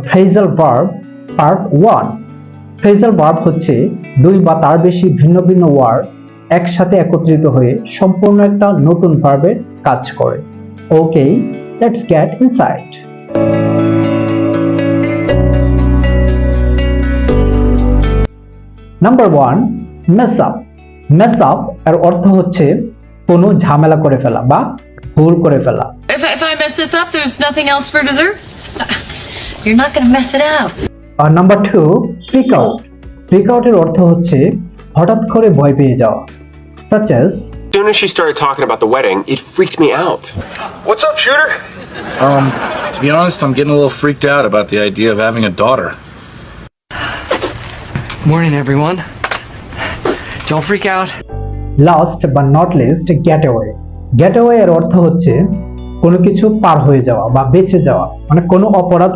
Phrasal verb part 1। Phrasal verb হচ্ছে দুই বা তার বেশি ভিন্ন ভিন্ন ওয়ার্ড একসাথে একত্রিত হয়ে সম্পূর্ণ একটা নতুন ভার্বের কাজ করে। Okay, let's get inside. Number 1, mess up. Mess up এর অর্থ হচ্ছে কোনো ঝামেলা করে ফেলা বা ভুল করে ফেলা। If I mess this up, there's nothing else for dessert? You're not gonna mess it up. আর নাম্বার 2, ফ্রিক আউট। ফ্রিক আউটের অর্থ হচ্ছে হঠাৎ করে ভয় পেয়ে যাওয়া। such as As soon as she started talking about the wedding, it freaked me out. What's up, Shooter? To be honest, I'm getting a little freaked out about the idea of having a daughter. Morning, everyone. Don't freak out. Last but not list, gate away. Gate away এর অর্থ হচ্ছে কোনো কিছু পার হয়ে যাওয়া বা বেঁচে যাওয়া, মানে কোনো অপরাধ